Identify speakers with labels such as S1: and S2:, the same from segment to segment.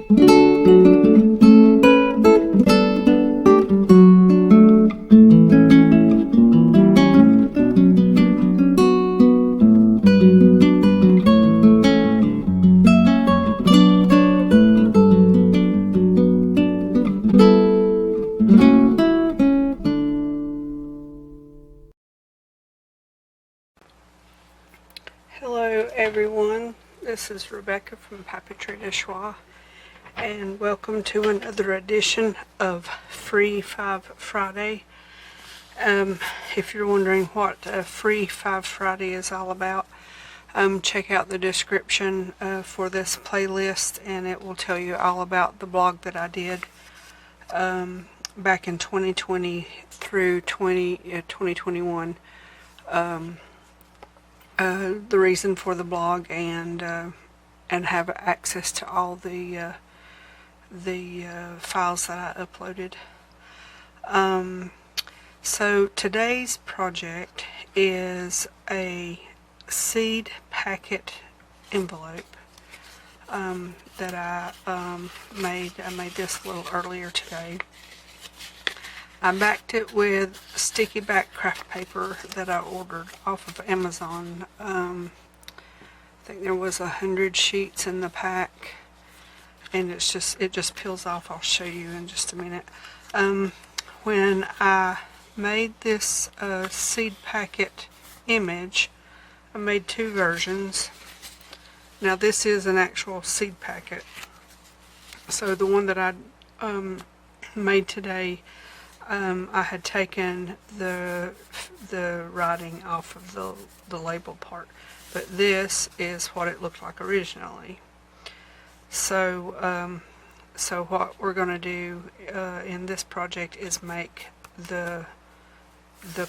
S1: Hello everyone, this is Rebecca from Papeterie de Choix, and welcome to another edition of Free 5 Friday. If you're wondering what Free 5 Friday is all about, check out the description for this playlist, and it will tell you all about the blog that I did back in 2020 through 2021. The reason for the blog, and have access to all the files that I uploaded. So today's project is a seed packet envelope that I made. I made this a little earlier today. I backed it with sticky back craft paper that I ordered off of Amazon. I think there was 100 sheets in the pack, and it just peels off. I'll show you in just a minute. When I made this seed packet image, I made two versions. Now this is an actual seed packet. So the one that I made today, I had taken the writing off of the label part, but this is what it looked like originally. So what we're going to do in this project is make the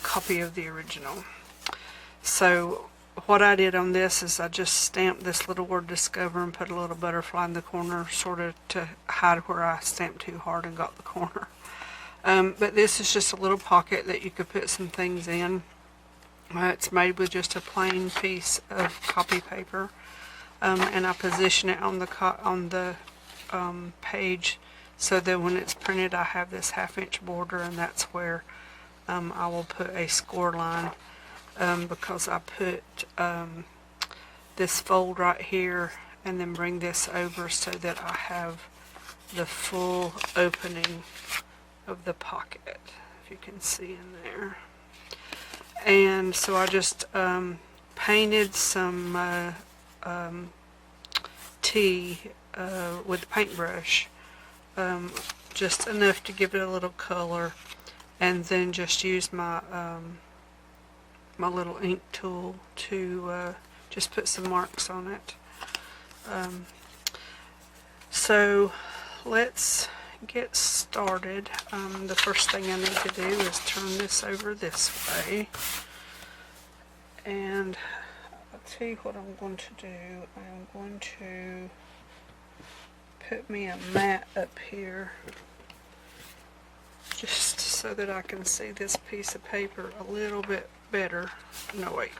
S1: copy of the original. So what I did on this is I just stamped this little word discover and put a little butterfly in the corner, sort of to hide where I stamped too hard and got the corner. But this is just a little pocket that you could put some things in. It's made with just a plain piece of copy paper, and I position it on the page so that when it's printed I have this 1/2-inch border, and that's where I will put a score line, because I put this fold right here and then bring this over so that I have the full opening of the pocket, if you can see in there. And so I just painted some tea with a paintbrush, just enough to give it a little color, and then just use my my little ink tool to just put some marks on it. So let's get started. The first thing I need to do is turn this over this way, and I'll tell you what I'm going to do. I'm going to put me a mat up here just so that I can see this piece of paper a little bit better. No, wait,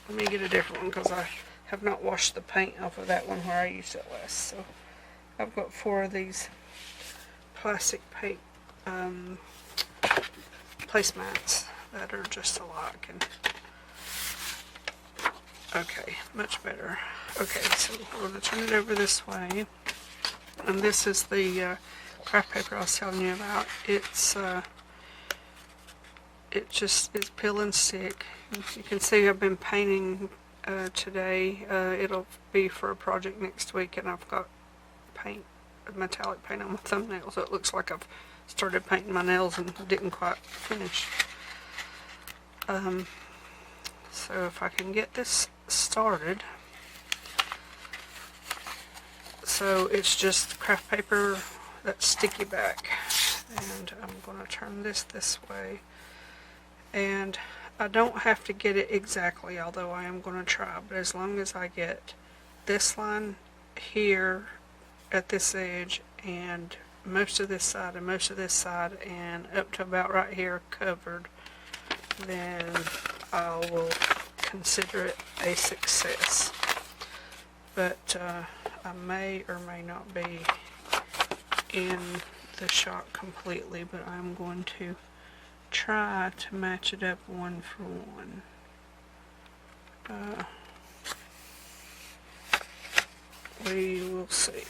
S1: let me get a different one, because I have not washed the paint off of that one where I used it last. So I've got 4 of these plastic paint placemats that are just alike. And okay, much better. Okay, so we're going to turn it over this way, and this is the craft paper I was telling you about. It's peel and stick. You can see I've been painting today. It'll be for a project next week, and I've got metallic paint on my thumbnail, so it looks like I've started painting my nails and didn't quite finish. So if I can get this started. So it's just craft paper that's sticky back, and I'm going to turn this way, and I don't have to get it exactly, although I am going to try, but as long as I get this line here at this edge, and most of this side and most of this side, and up to about right here covered, then I will consider it a success. But I may or may not be in the shot completely, but I'm going to try to match it up one for one. We will see.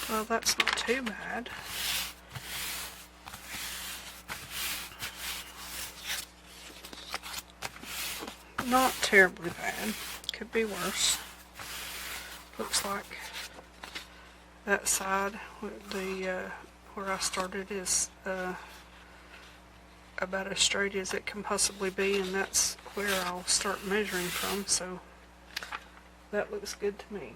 S1: Well, that's not too bad. Not terribly bad. Could be worse. Looks like that side, where I started, is about as straight as it can possibly be, and that's where I'll start measuring from, so that looks good to me.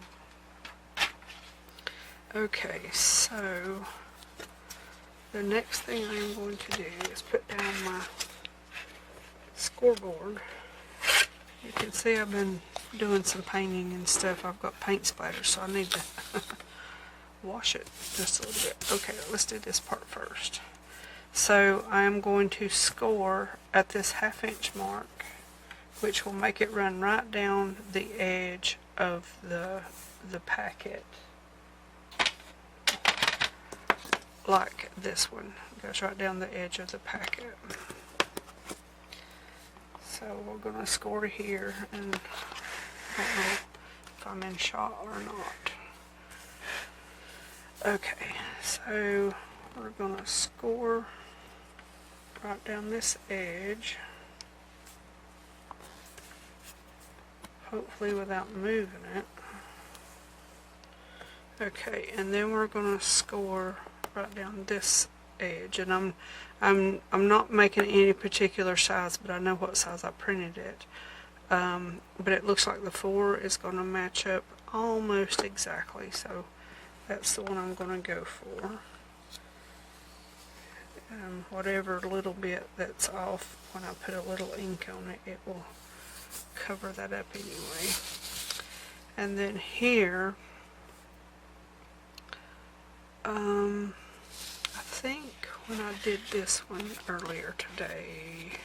S1: Okay, so the next thing I'm going to do is put down my scoreboard. You can see I've been doing some painting and stuff. I've got paint splatters, so I need to wash it just a little bit. Okay, let's do this part first. So I am going to score at this 1/2 inch mark, which will make it run right down the edge of the packet. Like this one. It goes right down the edge of the packet. So we're going to score here, and I don't know if I'm in shot or not. Okay, so we're going to score right down this edge, hopefully without moving it. Okay, and then we're going to score right down this edge, and I'm not making any particular size, but I know what size I printed it. But it looks like the 4 is going to match up almost exactly, so that's the one I'm going to go for. Whatever little bit that's off, when I put a little ink on it, it will cover that up anyway. And then here, I think when I did this one earlier today,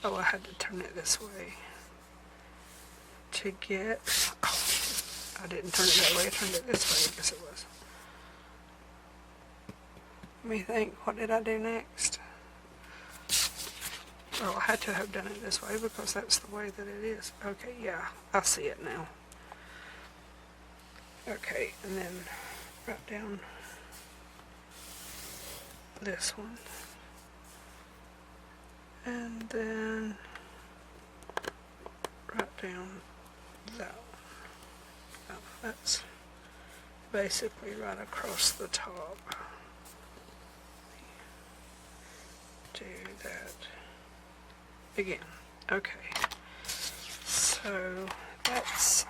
S1: I had to turn it this way to get, I didn't turn it that way, I turned it this way, I guess it was. Let me think, what did I do next? Well, I had to have done it this way because that's the way that it is. Okay, yeah, I see it now. Okay, and then right down this one, and then right down that one. Oh, that's basically right across the top. Do that again. Okay, so that's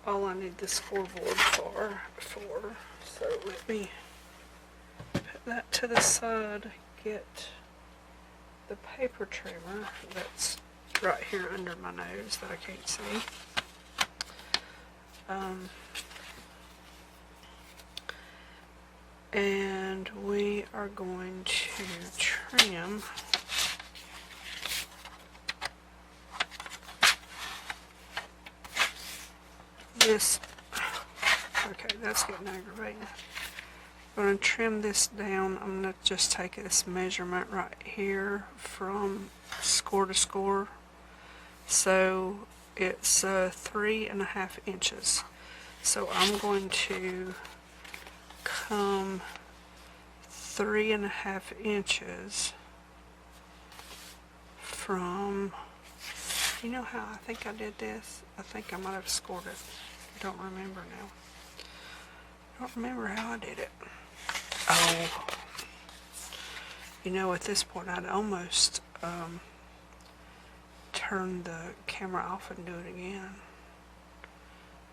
S1: all I need the scoreboard for. So let me put that to the side, get the paper trimmer that's right here under my nose that I can't see. And we are going to trim this. Okay, that's getting aggravating. I'm going to trim this down. I'm going to just take this measurement right here from score to score. So it's 3.5 inches. So I'm going to come 3.5 inches from, you know how I think I did this? I think I might have scored it. I don't remember now. I don't remember how I did it. Oh, you know, at this point I'd almost turn the camera off and do it again.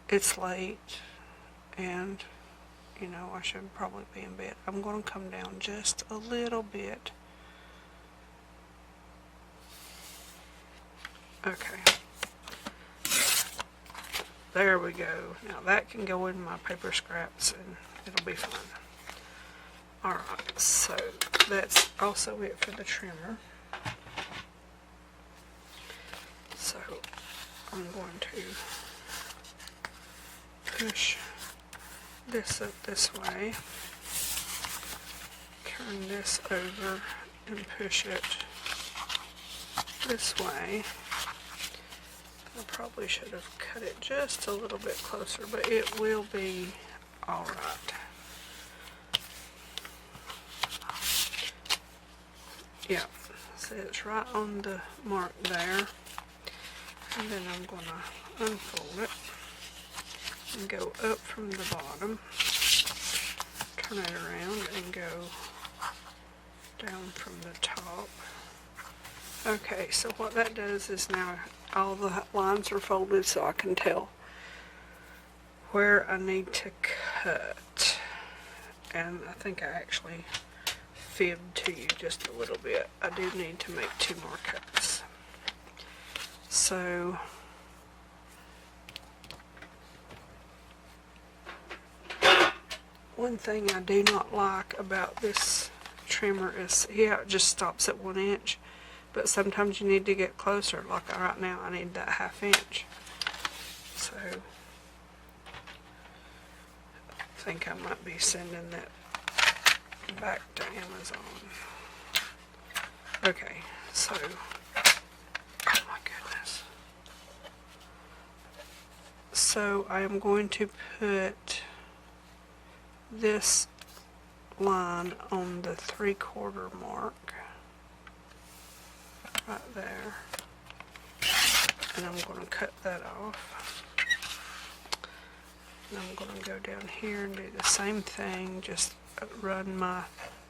S1: It's late, and you know, I should probably be in bed. I'm going to come down just a little bit. Okay. There we go. Now that can go in my paper scraps and it'll be fine. Alright, so that's also it for the trimmer. So I'm going to push this up this way, turn this over and push it this way. I probably should have cut it just a little bit closer, but it will be alright. Yeah, so it's right on the mark there. And then I'm going to unfold it and go up from the bottom, turn it around and go down from the top. Okay, so what that does is now all the lines are folded so I can tell where I need to cut. And I think I actually fibbed to you just a little bit. I do need to make 2 more cuts. So one thing I do not like about this trimmer is, yeah, it just stops at 1 inch, but sometimes you need to get closer. Like right now I need that 1/2 inch. So I think I might be sending that back to Amazon. Okay, so, oh my goodness. So I am going to put this line on the 3/4 mark, right there, and I'm going to cut that off. And I'm going to go down here and do the same thing, just run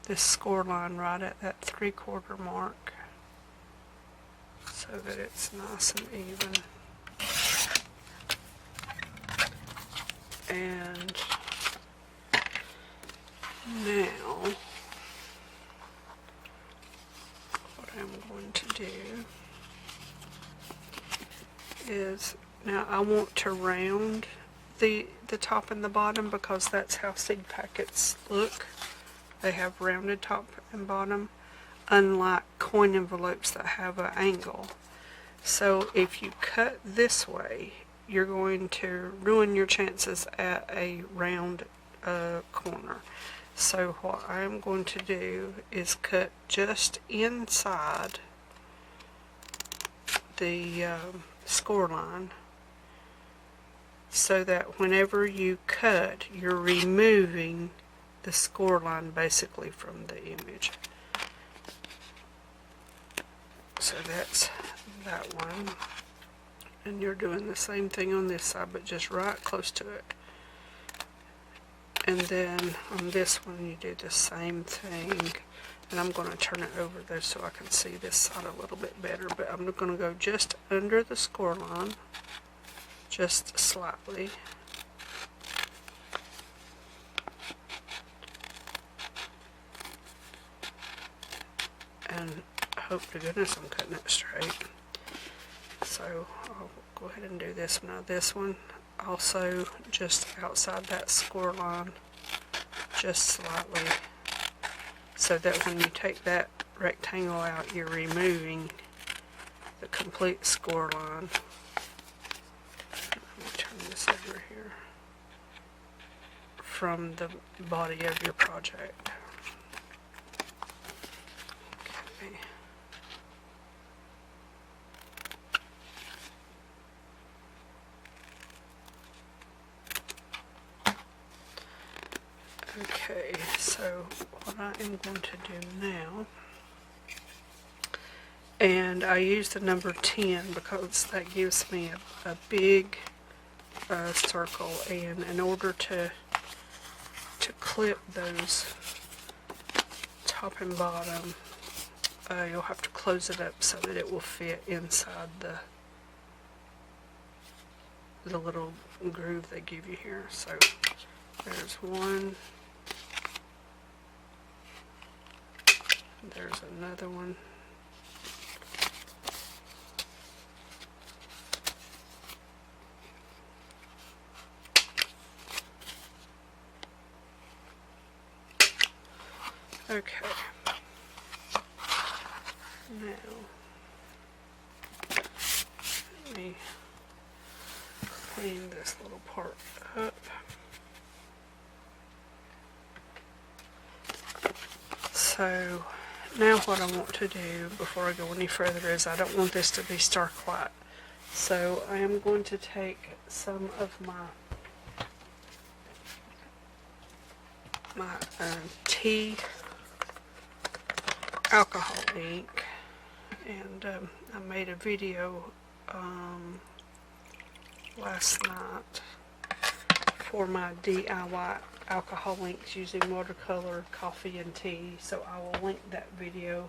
S1: this score line right at that 3/4 mark so that it's nice and even. And now what I'm going to do is, now I want to round the top and the bottom because that's how seed packets look. They have rounded top and bottom, unlike coin envelopes that have an angle. So if you cut this way, you're going to ruin your chances at a round corner. So what I'm going to do is cut just inside the score line, so that whenever you cut, you're removing the score line basically from the image. So that's that one. And you're doing the same thing on this side, but just right close to it. And then on this one you do the same thing. And I'm going to turn it over there so I can see this side a little bit better. But I'm going to go just under the score line, just slightly. And hope to goodness I'm cutting it straight. So I'll go ahead and do this one. Now this one also just outside that score line, just slightly, so that when you take that rectangle out, you're removing the complete score line. Let me turn this over here from the body of your project. Okay. Okay, so what I am going to do now, and I use the number 10 because that gives me a big circle, and in order to clip those top and bottom, you'll have to close it up so that it will fit inside the little groove they give you here. So there's one, there's another one, Okay. Now, let me clean this little part up. So, now what I want to do before I go any further is I don't want this to be stark white. So I am going to take some of my tea alcohol ink, and I made a video last night for my DIY alcohol inks using watercolor, coffee, and tea, so I will link that video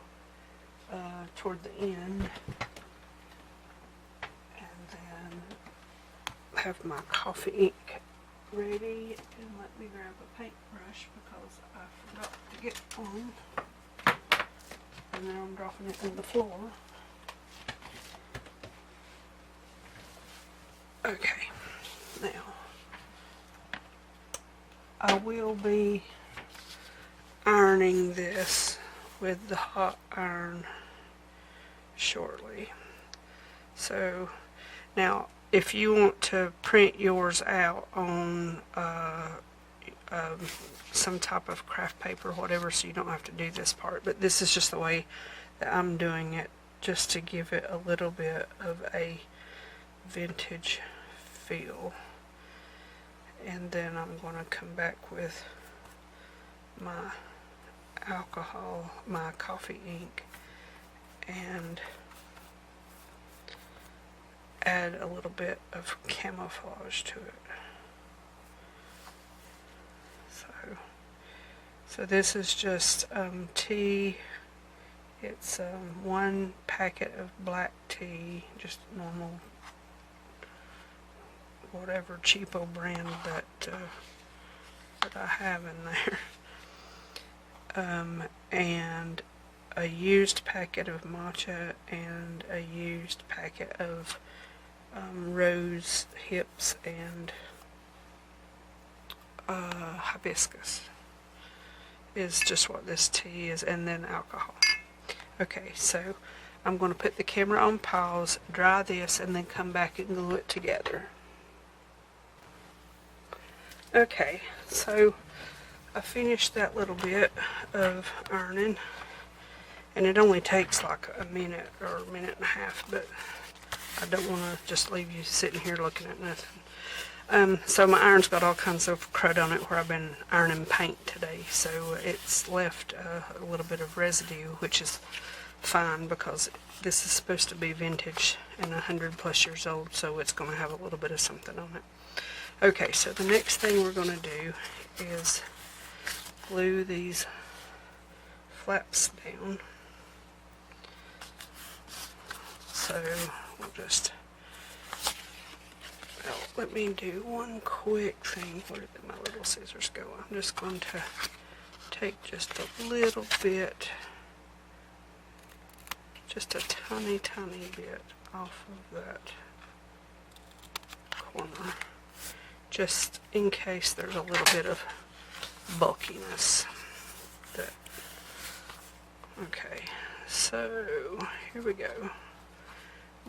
S1: toward the end, and then have my coffee ink ready. And let me grab a paintbrush because I forgot to get one, and now I'm dropping it on the floor. Okay, now I will be ironing this with the hot iron shortly. So now if you want to print yours out on some type of craft paper or whatever, so you don't have to do this part, but this is just the way that I'm doing it, just to give it a little bit of a vintage feel. And then I'm going to come back with my alcohol, my coffee ink, and add a little bit of camouflage to it. So this is just tea. It's 1 packet of black tea, just normal, whatever cheapo brand that I have in there, and a used packet of matcha and a used packet of rose hips and hibiscus is just what this tea is, and then alcohol. Okay, so I'm going to put the camera on pause, dry this, and then come back and glue it together. Okay, so I finished that little bit of ironing, and it only takes like a minute or a minute and a half, but I don't want to just leave you sitting here looking at nothing. So my iron's got all kinds of crud on it where I've been ironing paint today, so it's left a little bit of residue, which is fine because this is supposed to be vintage and 100+ years old, so it's going to have a little bit of something on it. Okay, so the next thing we're going to do is glue these flaps down. So we'll just, well, let me do one quick thing. Where did my little scissors go? I'm just going to take just a little bit, just a tiny bit off of that corner, just in case there's a little bit of bulkiness. Okay, so here we go.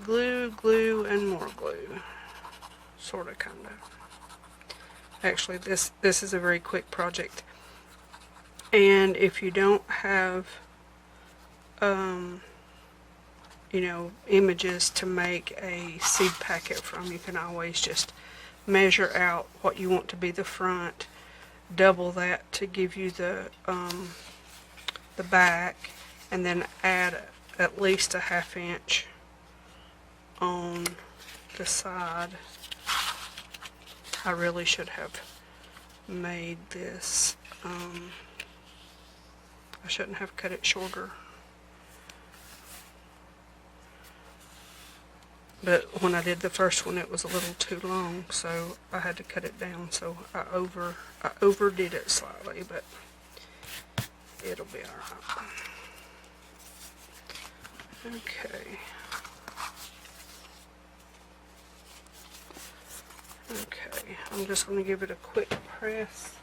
S1: Glue, glue, and more glue. Sorta, kinda. Actually, this is a very quick project. And if you don't have, you know, images to make a seed packet from, you can always just measure out what you want to be the front, double that to give you the back, and then add at least a 1/2 inch on the side. I really should have made this, I shouldn't have cut it shorter. But when I did the first one, it was a little too long, so I had to cut it down. So I overdid it slightly, but it'll be alright. Okay. Okay, I'm just going to give it a quick press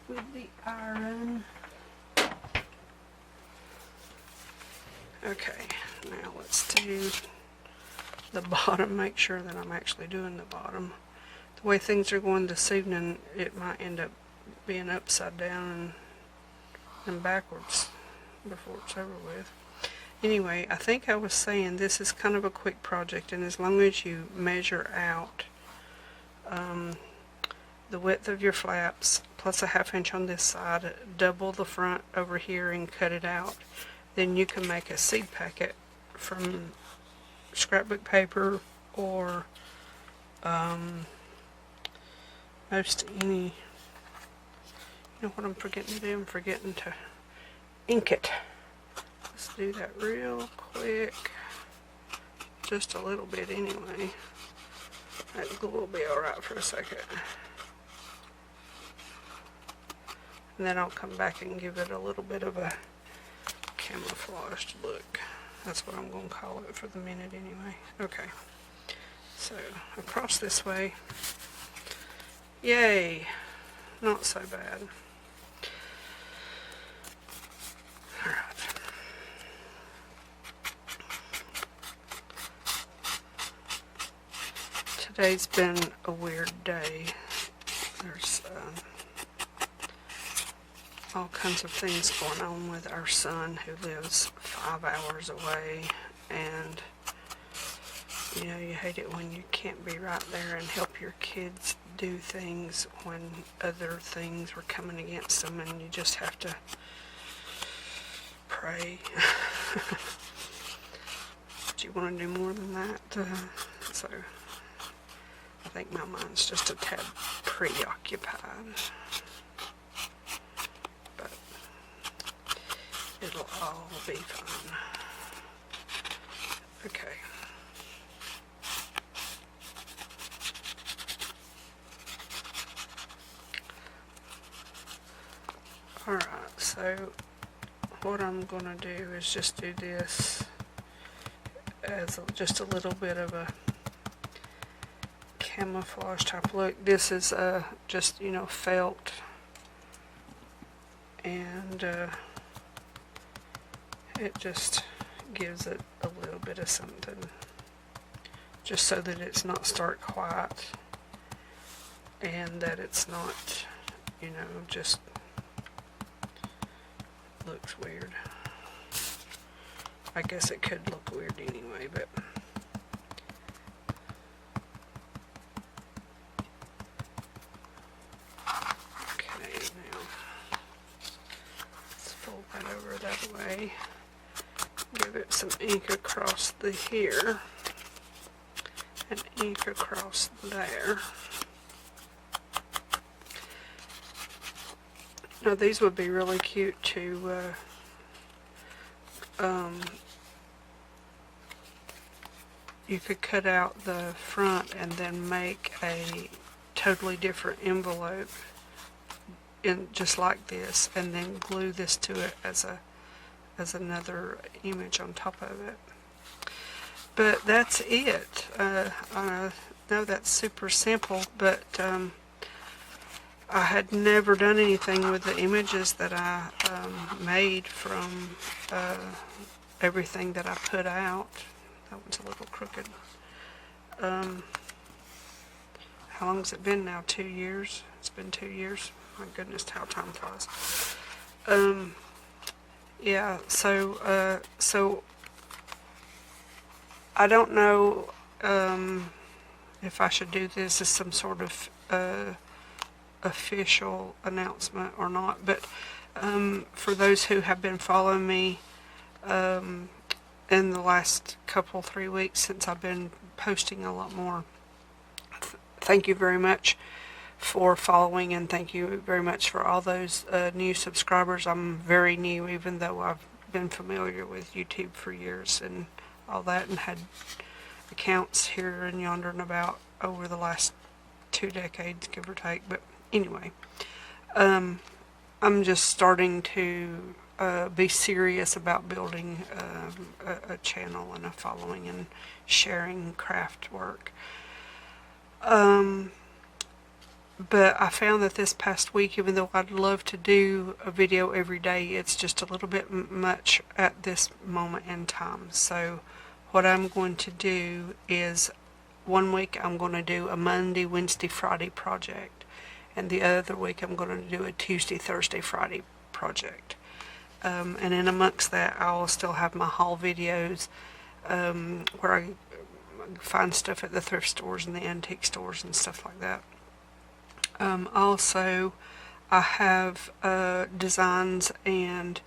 S1: with the iron. Okay, now let's do the bottom, make sure that I'm actually doing the bottom. The way things are going this evening, it might end up being upside down and backwards before it's over with. Anyway, I think I was saying this is kind of a quick project, and as long as you measure out the width of your flaps plus a 1/2 inch on this side, double the front over here and cut it out, then you can make a seed packet from scrapbook paper or most any. You know what I'm forgetting to do? I'm forgetting to ink it. Let's do that real quick. Just a little bit anyway. That glue will be alright for a second. And then I'll come back and give it a little bit of a camouflaged look. That's what I'm going to call it for the minute anyway. Okay. So, across this way. Yay! Not so bad. Alright. Today's been a weird day. There's all kinds of things going on with our son who lives 5 hours away, and you know, you hate it when you can't be right there and help your kids do things when other things were coming against them, and you just have to pray. Do you want to do more than that? So I think my mind's just a tad preoccupied. But it'll all be fine. Okay. Alright, so what I'm going to do is just do this as just a little bit of a camouflage type look. This is just, you know, felt, and it just gives it a little bit of something, just so that it's not stark white and that it's not, you know, just looks weird. I guess it could look weird anyway, but okay, now let's fold that over that way. Give it some ink across the here and ink across there. Now these would be really cute to you could cut out the front and then make a totally different envelope in just like this, and then glue this to it as another image on top of it. But that's it. I know that's super simple, but I had never done anything with the images that I made from everything that I put out. That one's a little crooked. How long has it been now? 2 years? It's been 2 years. My goodness, how time flies. Yeah, so I don't know if I should do this as some sort of official announcement or not, but for those who have been following me in the last 3 weeks since I've been posting a lot more, thank you very much for following, and thank you very much for all those new subscribers. I'm very new, even though I've been familiar with YouTube for years and all that, and had accounts here and yonder and about over the last 2 decades, give or take. But anyway, I'm just starting to be serious about building a channel and a following and sharing craft work. but I found that this past week, even though I'd love to do a video every day, it's just a little bit much at this moment in time. So what I'm going to do is one week I'm going to do a Monday, Wednesday, Friday project, and the other week I'm going to do a Tuesday, Thursday, Friday project. And in amongst that, I will still have my haul videos where I find stuff at the thrift stores and the antique stores and stuff like that. Also, I have designs and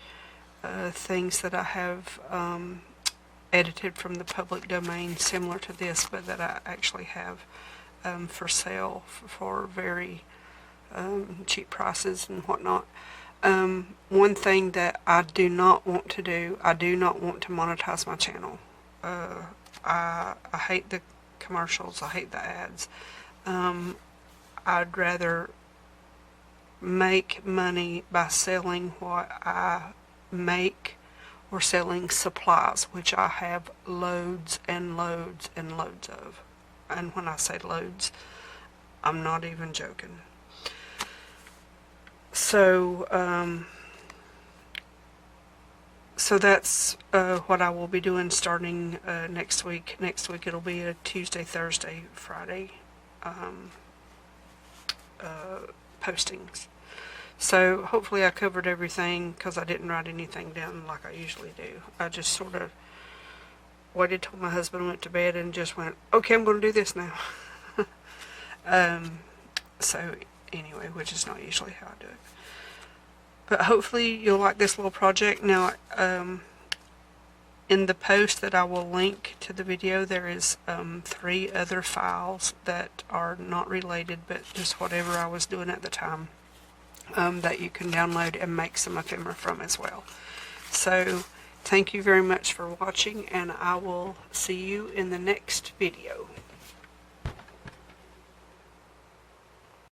S1: things that I have edited from the public domain similar to this, but that I actually have for sale for very cheap prices and whatnot. One thing that I do not want to do, I do not want to monetize my channel. I hate the commercials, I hate the ads. I'd rather make money by selling what I make or selling supplies, which I have loads and loads and loads of. And when I say loads, I'm not even joking. So, so that's what I will be doing starting next week. Next week it'll be a Tuesday, Thursday, Friday postings. So hopefully I covered everything, because I didn't write anything down like I usually do. I just sort of waited till my husband went to bed and just went, okay, I'm going to do this now. So anyway, which is not usually how I do it. But hopefully you'll like this little project. Now, in the post that I will link to the video, there is 3 other files that are not related, but just whatever I was doing at the time, that you can download and make some ephemera from as well. So thank you very much for watching, and I will see you in the next video.